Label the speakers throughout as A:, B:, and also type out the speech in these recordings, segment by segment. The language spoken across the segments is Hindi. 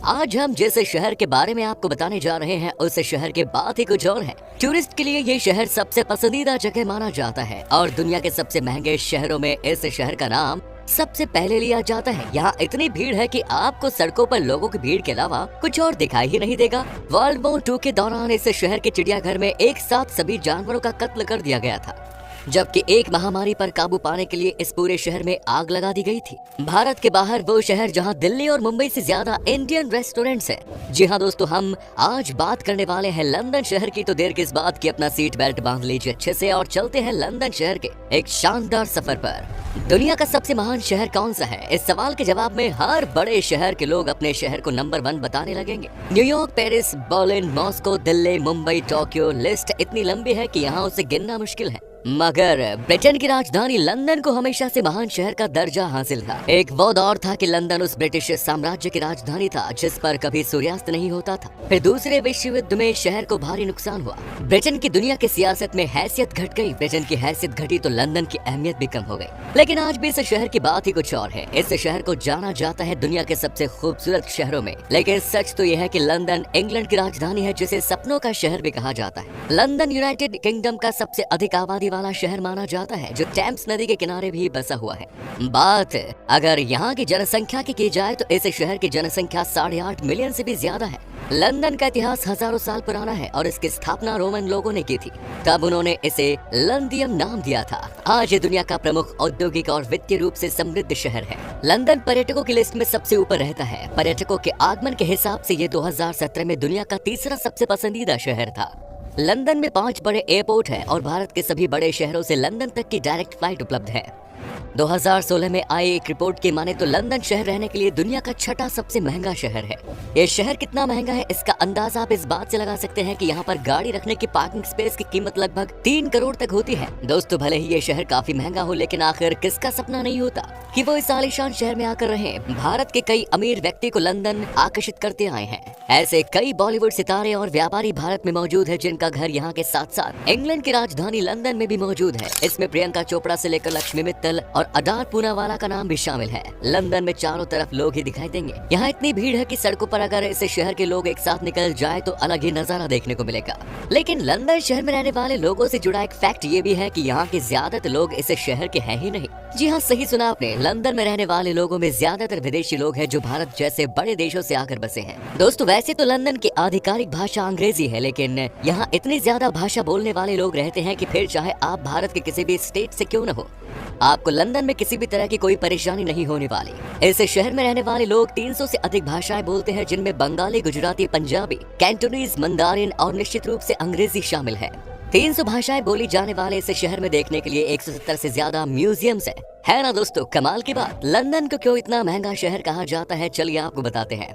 A: आज हम जिस शहर के बारे में आपको बताने जा रहे हैं उस शहर के बात ही कुछ और है। टूरिस्ट के लिए ये शहर सबसे पसंदीदा जगह माना जाता है और दुनिया के सबसे महंगे शहरों में इस शहर का नाम सबसे पहले लिया जाता है। यहाँ इतनी भीड़ है कि आपको सड़कों पर लोगों की भीड़ के अलावा कुछ और दिखाई ही नहीं देगा। वर्ल्ड वॉर 2 के दौरान इस शहर के चिड़ियाघर में एक साथ सभी जानवरों का कत्ल कर दिया गया था, जबकि एक महामारी पर काबू पाने के लिए इस पूरे शहर में आग लगा दी गई थी। भारत के बाहर वो शहर जहां दिल्ली और मुंबई से ज्यादा इंडियन रेस्टोरेंट्स हैं। जी हां दोस्तों, हम आज बात करने वाले हैं लंदन शहर की। तो देर किस बात की, अपना सीट बेल्ट बांध लीजिए अच्छे से और चलते हैं लंदन शहर के एक शानदार सफर पर। दुनिया का सबसे महान शहर कौन सा है? इस सवाल के जवाब में हर बड़े शहर के लोग अपने शहर को नंबर 1 बताने लगेंगे। New York, Paris, Berlin, Moscow, Delhi, Mumbai, Tokyo, list इतनी लंबी है कि यहाँ उसे गिनना मुश्किल है। मगर ब्रिटेन की राजधानी लंदन को हमेशा से महान शहर का दर्जा हासिल था। एक वो दौर था कि लंदन उस ब्रिटिश साम्राज्य की राजधानी था जिस पर कभी सूर्यास्त नहीं होता था। फिर दूसरे विश्व युद्ध में शहर को भारी नुकसान हुआ। ब्रिटेन की दुनिया की सियासत में हैसियत घट गई। ब्रिटेन की हैसियत घटी तो लंदन की अहमियत भी कम हो गई। लेकिन आज भी इस शहर की बात ही कुछ और है। इस शहर को जाना जाता है दुनिया के सबसे खूबसूरत शहरों में। लेकिन सच तो यह है कि लंदन इंग्लैंड की राजधानी है, जिसे सपनों का शहर भी कहा जाता है। लंदन यूनाइटेड किंगडम का सबसे अधिक आबादी वाला शहर माना जाता है, जो टेम्स नदी के किनारे भी बसा हुआ है। बात अगर यहाँ की जनसंख्या की जाए तो इस शहर की जनसंख्या 8.5 मिलियन से भी ज्यादा है। लंदन का इतिहास हजारों साल पुराना है और इसकी स्थापना रोमन लोगों ने की थी। तब उन्होंने इसे लंदियम नाम दिया था। आज ये दुनिया का प्रमुख औद्योगिक और वित्तीय रूप से समृद्ध शहर है। लंदन पर्यटकों की लिस्ट में सबसे ऊपर रहता है। पर्यटकों के आगमन के हिसाब से ये 2017 में दुनिया का तीसरा सबसे पसंदीदा शहर था। लंदन में 5 बड़े एयरपोर्ट हैं और भारत के सभी बड़े शहरों से लंदन तक की डायरेक्ट फ्लाइट उपलब्ध है। 2016 में आई एक रिपोर्ट की माने तो लंदन शहर रहने के लिए दुनिया का 6ठा सबसे महंगा शहर है। ये शहर कितना महंगा है इसका अंदाजा आप इस बात से लगा सकते हैं कि यहाँ पर गाड़ी रखने की पार्किंग स्पेस की कीमत लगभग 3 करोड़ तक होती है। दोस्तों, भले ही ये शहर काफी महंगा हो, लेकिन आखिर किसका सपना नहीं होता कि वो इस आलीशान शहर में आकर रहे। भारत के कई अमीर व्यक्ति को लंदन आकर्षित करते आए हैं। ऐसे कई बॉलीवुड सितारे और व्यापारी भारत में मौजूद है, जिनका घर यहाँ के साथ साथ इंग्लैंड की राजधानी लंदन में भी मौजूद है। इसमें प्रियंका चोपड़ा से लेकर लक्ष्मी मित्तल और अडार पूनावाला का नाम भी शामिल है। लंदन में चारों तरफ लोग ही दिखाई देंगे। यहाँ इतनी भीड़ है कि सड़कों पर अगर इस शहर के लोग एक साथ निकल जाए तो अलग ही नजारा देखने को मिलेगा। लेकिन लंदन शहर में रहने वाले लोगों से जुड़ा एक फैक्ट ये भी है कि यहाँ के ज्यादातर लोग इस शहर के हैं ही नहीं। जी हाँ, सही सुना आपने। लंदन में रहने वाले लोगों में ज्यादातर विदेशी लोग हैं जो भारत जैसे बड़े देशों से आकर बसे हैं। दोस्तों, वैसे तो लंदन की आधिकारिक भाषा अंग्रेजी है, लेकिन यहाँ इतनी ज्यादा भाषा बोलने वाले लोग रहते हैं कि फिर चाहे आप भारत के किसी भी स्टेट से क्यों न हो, आपको लंदन में किसी भी तरह की कोई परेशानी नहीं होने वाली। इस शहर में रहने वाले लोग 300 से अधिक भाषाएं बोलते हैं, जिनमें बंगाली, गुजराती, पंजाबी, कैंटोनीज, मंदारिन और निश्चित रूप से अंग्रेजी शामिल है। 300 भाषाएं बोली जाने वाले इस शहर में देखने के लिए 170 से ज्यादा म्यूजियम्स है ना दोस्तों, कमाल की बात। लंदन को क्यों इतना महंगा शहर कहा जाता है, चलिए आपको बताते हैं।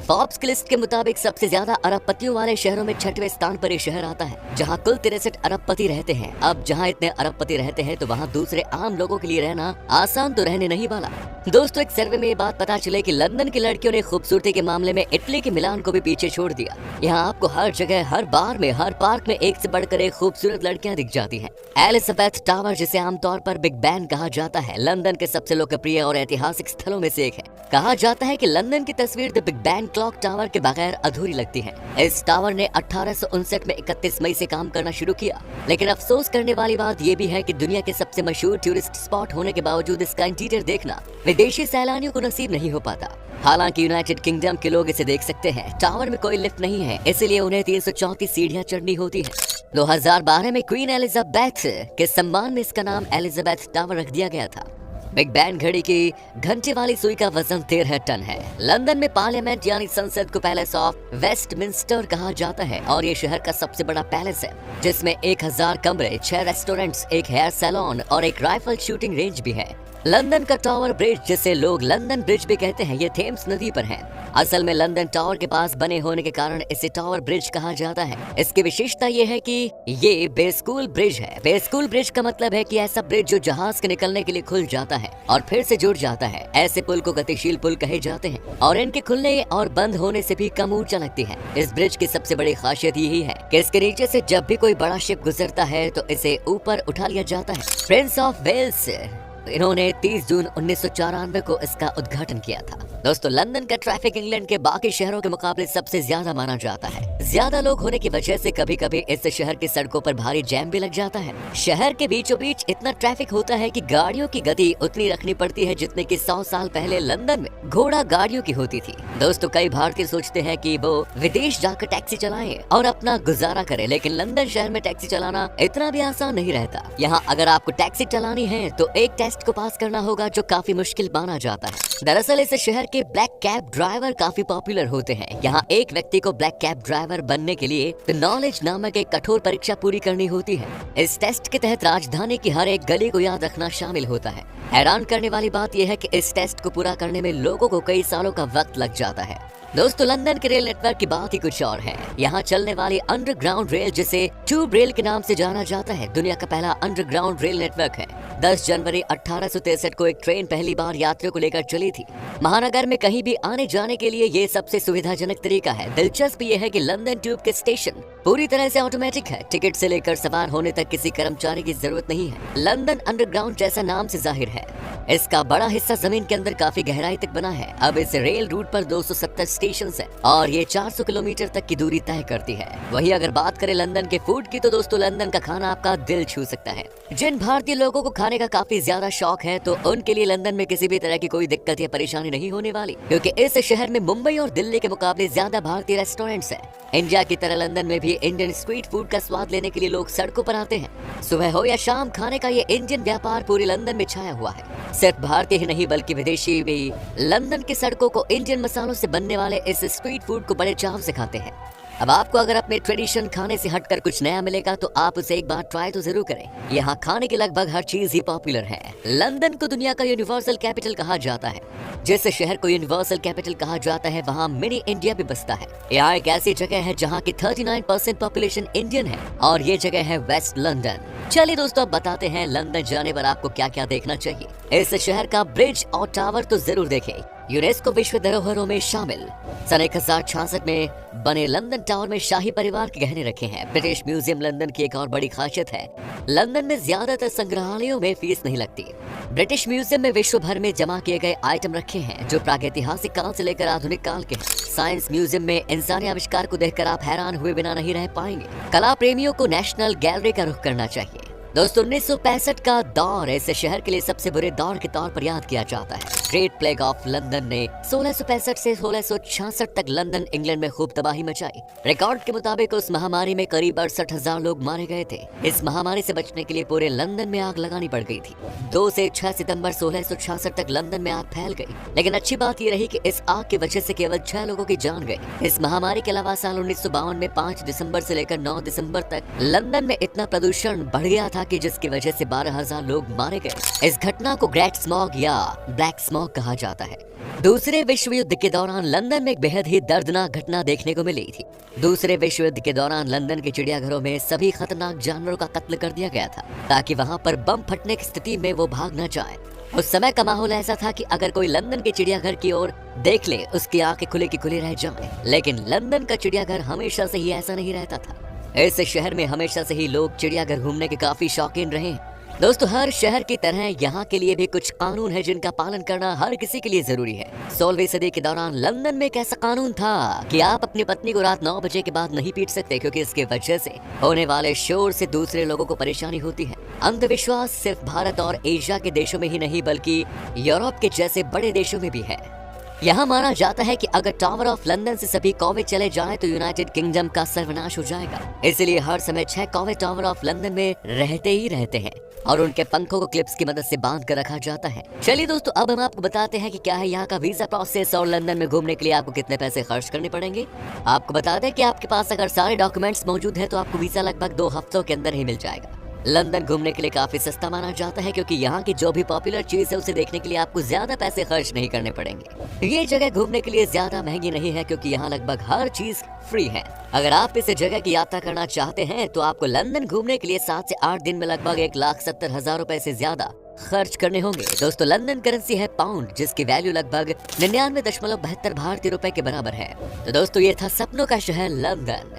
A: फोर्ब्स की लिस्ट के मुताबिक सबसे ज्यादा अरबपतियों वाले शहरों में 6वें स्थान पर ये शहर आता है, जहां कुल 63 अरबपति रहते हैं। अब जहां इतने अरबपति रहते हैं तो वहां दूसरे आम लोगों के लिए रहना आसान तो रहने नहीं वाला। दोस्तों, एक सर्वे में ये बात पता चले कि लंदन की लड़कियों ने खूबसूरती के मामले में इटली के मिलान को भी पीछे छोड़ दिया। यहाँ आपको हर जगह, हर बार में, हर पार्क में एक से बढ़कर एक खूबसूरत लड़कियां दिख जाती हैं। एलिजाबेथ टावर, जिसे आमतौर पर बिग बैन कहा जाता है, लंदन के सबसे लोकप्रिय और ऐतिहासिक स्थलों में से एक है। कहा जाता है कि लंदन की तस्वीर the Big Ben clock tower के बगैर अधूरी लगती है। इस टावर ने 1859 में 31 मई से काम करना शुरू किया, लेकिन अफसोस करने वाली बात यह भी है कि दुनिया के सबसे मशहूर टूरिस्ट स्पॉट होने के बावजूद इसका इंटीरियर देखना विदेशी सैलानियों को नसीब नहीं हो पाता। हालांकि यूनाइटेड किंगडम के लोग इसे देख सकते हैं। टावर में कोई लिफ्ट नहीं है, इसलिए उन्हें 334 सीढ़ियां चढ़नी होती है। 2012 में क्वीन एलिजाबेथ के सम्मान में इसका नाम एलिजाबेथ टावर रख दिया गया था। बिग बैन घड़ी की घंटे वाली सुई का वजन 13 टन है। लंदन में पार्लियामेंट यानी संसद को पैलेस ऑफ वेस्टमिंस्टर कहा जाता है और ये शहर का सबसे बड़ा पैलेस है, जिसमें 1000 कमरे, 6 रेस्टोरेंट्स, एक हेयर सैलून और एक राइफल शूटिंग रेंज भी है। लंदन का टावर ब्रिज, जिसे लोग लंदन ब्रिज भी कहते हैं, ये थेम्स नदी पर है। असल में लंदन टावर के पास बने होने के कारण इसे टावर ब्रिज कहा जाता है। इसकी विशेषता ये है कि ये बेस्कूल ब्रिज है। बेस्कूल ब्रिज का मतलब है कि ऐसा ब्रिज जो जहाज के निकलने के लिए खुल जाता है और फिर से जुड़ जाता है। ऐसे पुल को गतिशील पुल कहे जाते हैं और इनके खुलने और बंद होने से भी कम ऊंचा लगती है। इस ब्रिज की सबसे बड़ी खासियत यही है कि इसके नीचे से जब भी कोई बड़ा शिप गुजरता है तो इसे ऊपर उठा लिया जाता है। प्रिंस ऑफ वेल्स इन्होंने 30 जून 1994 को इसका उद्घाटन किया था। दोस्तों, लंदन का ट्रैफिक इंग्लैंड के बाकी शहरों के मुकाबले सबसे ज्यादा माना जाता है। ज्यादा लोग होने की वजह से कभी कभी इस शहर की सड़कों पर भारी जैम भी लग जाता है। शहर के बीचों बीच इतना ट्रैफिक होता है कि गाड़ियों की गति उतनी रखनी पड़ती है जितने कि 100 साल पहले लंदन में घोड़ा गाड़ियों की होती थी। दोस्तों, कई भारतीय सोचते हैं कि वो विदेश जाकर टैक्सी चलाएं और अपना गुजारा करें, लेकिन लंदन शहर में टैक्सी चलाना इतना भी आसान नहीं रहता। यहाँ अगर आपको टैक्सी चलानी है तो एक टेस्ट को पास करना होगा जो काफी मुश्किल माना जाता है। दरअसल इस शहर के ब्लैक कैब ड्राइवर काफी पॉपुलर होते हैं। यहाँ एक व्यक्ति को ब्लैक कैब ड्राइवर बनने के लिए द नॉलेज नामक एक कठोर परीक्षा पूरी करनी होती है। इस टेस्ट के तहत राजधानी की हर एक गली को याद रखना शामिल होता है। हैरान करने वाली बात यह है कि इस टेस्ट को पूरा करने में लोगों को कई सालों का वक्त लग जाता है। दोस्तों, लंदन के रेल नेटवर्क की बात ही कुछ और है। यहाँ चलने वाली अंडरग्राउंड रेल, जिसे ट्यूब रेल के नाम से जाना जाता है, दुनिया का पहला अंडरग्राउंड रेल नेटवर्क है। 10 जनवरी 1863 को एक ट्रेन पहली बार यात्रियों को लेकर चली थी। महानगर में कहीं भी आने जाने के लिए ये सबसे सुविधाजनक तरीका है। दिलचस्प ये है कि लंदन ट्यूब के स्टेशन पूरी तरह से ऑटोमेटिक है। टिकट से लेकर सवार होने तक किसी कर्मचारी की जरूरत नहीं है। लंदन अंडरग्राउंड जैसा नाम से जाहिर है। इसका बड़ा हिस्सा जमीन के अंदर काफी गहराई तक बना है। अब इस रेल रूट पर 270 स्टेशन है और ये 400 किलोमीटर तक की दूरी तय करती है। वहीं अगर बात करें लंदन के फूड की, तो दोस्तों लंदन का खाना आपका दिल छू सकता है। जिन भारतीय लोगों को खाने का काफी ज्यादा शौक है, तो उनके लिए लंदन में किसी भी तरह की कोई दिक्कत या परेशानी नहीं होने वाली, क्योंकि इस शहर में मुंबई और दिल्ली के मुकाबले ज्यादा भारतीय रेस्टोरेंट्स हैं। इंडिया की तरह लंदन में भी इंडियन स्ट्रीट फूड का स्वाद लेने के लिए लोग सड़कों पर आते हैं। सुबह हो या शाम, खाने का ये इंडियन व्यापार पूरे लंदन में छाया हुआ है। सिर्फ भारतीय ही नहीं बल्कि विदेशी भी लंदन की सड़कों को इंडियन मसालों से बनने वाले इस स्ट्रीट फूड को बड़े चाव से खाते हैं। अब आपको अगर अपने ट्रेडिशन खाने से हटकर कुछ नया मिलेगा तो आप उसे एक बार ट्राई तो जरूर करें। यहाँ खाने की लगभग हर चीज ही पॉपुलर है। लंदन को दुनिया का यूनिवर्सल कैपिटल कहा जाता है। जिस शहर को यूनिवर्सल कैपिटल कहा जाता है, वहाँ मिनी इंडिया भी बसता है। यहाँ एक ऐसी जगह है जहाँ की 39% पॉपुलेशन इंडियन है और ये जगह है वेस्ट लंदन। चलिए दोस्तों, अब बताते हैं लंदन जाने पर आपको क्या क्या देखना चाहिए। इस शहर का ब्रिज और टावर तो जरूर देखें। यूनेस्को विश्व धरोहरों में शामिल। सन 1066 में बने लंदन टावर में शाही परिवार के गहने रखे हैं। ब्रिटिश म्यूजियम लंदन की एक और बड़ी खासियत है। लंदन में ज्यादातर संग्रहालयों में फीस नहीं लगती। ब्रिटिश म्यूजियम में विश्व भर में जमा किए गए आइटम रखे हैं जो प्रागैतिहासिक काल से लेकर आधुनिक काल के हैं। साइंस म्यूजियम में इंसानी आविष्कार को देखकर आप हैरान हुए बिना नहीं रह पाएंगे। कला प्रेमियों को नेशनल गैलरी का रुख करना चाहिए। दोस्तों, 1965 का दौर इस शहर के लिए सबसे बुरे दौर के तौर पर याद किया जाता है। ग्रेट प्लेग ऑफ लंदन ने 1665 से 1666 तक लंदन इंग्लैंड में खूब तबाही मचाई। रिकॉर्ड के मुताबिक उस महामारी में करीब 68,000 लोग मारे गए थे। इस महामारी से बचने के लिए पूरे लंदन में आग लगानी पड़ गई थी। 2 से 6 सितंबर 1666 तक लंदन में आग फैल गई, लेकिन अच्छी बात यह रही कि इस आग की वजह से केवल 6 लोगों की जान गई। इस महामारी के अलावा साल 1952 में 5 दिसंबर से लेकर 9 दिसंबर तक लंदन में इतना प्रदूषण बढ़ गया था कि जिसकी वजह से 12,000 लोग मारे गए। इस घटना को ग्रेट स्मॉग या ब्लैक स्मॉग कहा जाता है। दूसरे विश्व युद्ध के दौरान लंदन में एक बेहद ही दर्दनाक घटना देखने को मिली थी। दूसरे विश्व युद्ध के दौरान लंदन के चिड़ियाघरों में सभी खतरनाक जानवरों का कत्ल कर दिया गया था ताकि वहां पर बम फटने की स्थिति में वो भाग न जाए। उस समय का माहौल ऐसा था कि अगर कोई लंदन के चिड़ियाघर की ओर देख ले, उसकी आंखें खुली की खुली रह जाएं। लेकिन लंदन का चिड़ियाघर हमेशा से ही ऐसा नहीं रहता था। इस शहर में हमेशा से ही लोग चिड़ियाघर घूमने के काफी शौकीन रहे हैं। दोस्तों, हर शहर की तरह यहाँ के लिए भी कुछ कानून है जिनका पालन करना हर किसी के लिए जरूरी है। 16वीं सदी के दौरान लंदन में एक ऐसा कानून था कि आप अपनी पत्नी को रात 9 बजे के बाद नहीं पीट सकते, क्योंकि इसके वजह से होने वाले शोर से दूसरे लोगों को परेशानी होती है। अंधविश्वास सिर्फ भारत और एशिया के देशों में ही नहीं बल्कि यूरोप के जैसे बड़े देशों में भी है। यहाँ माना जाता है कि अगर टावर ऑफ लंदन से सभी कौवे चले जाएं तो यूनाइटेड किंगडम का सर्वनाश हो जाएगा। इसलिए हर समय 6 कौवे टावर ऑफ लंदन में रहते ही रहते हैं और उनके पंखों को क्लिप्स की मदद से बांध कर रखा जाता है। चलिए दोस्तों, अब हम आपको बताते हैं कि क्या है यहाँ का वीजा प्रोसेस और लंदन में घूमने के लिए आपको कितने पैसे खर्च करने पड़ेंगे। आपको बता दें कि आपके पास अगर सारे डॉक्यूमेंट्स मौजूद है तो आपको वीजा लगभग 2 हफ्तों के अंदर ही मिल जाएगा। लंदन घूमने के लिए काफी सस्ता माना जाता है, क्योंकि यहाँ की जो भी पॉपुलर चीज है उसे देखने के लिए आपको ज्यादा पैसे खर्च नहीं करने पड़ेंगे। ये जगह घूमने के लिए ज्यादा महंगी नहीं है, क्योंकि यहाँ लगभग हर चीज फ्री है। अगर आप इस जगह की यात्रा करना चाहते हैं तो आपको लंदन घूमने के लिए 7 से 8 दिन में लगभग 1,70,000 रुपए से ज्यादा खर्च करने होंगे। दोस्तों, लंदन करेंसी है पाउंड, जिसकी वैल्यू लगभग 99.72 भारतीय रुपए के बराबर है। तो दोस्तों, ये था सपनों का शहर लंदन।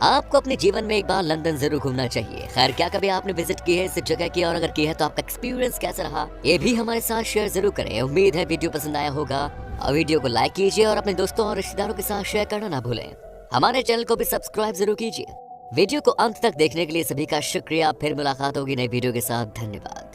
A: आपको अपने जीवन में एक बार लंदन जरूर घूमना चाहिए। खैर, क्या कभी आपने विजिट की है इस जगह की, और अगर की है तो आपका एक्सपीरियंस कैसा रहा, ये भी हमारे साथ शेयर जरूर करें। उम्मीद है वीडियो पसंद आया होगा, और वीडियो को लाइक कीजिए और अपने दोस्तों और रिश्तेदारों के साथ शेयर करना ना भूलें। हमारे चैनल को भी सब्सक्राइब जरूर कीजिए। वीडियो को अंत तक देखने के लिए सभी का शुक्रिया। फिर मुलाकात होगी नई वीडियो के साथ। धन्यवाद।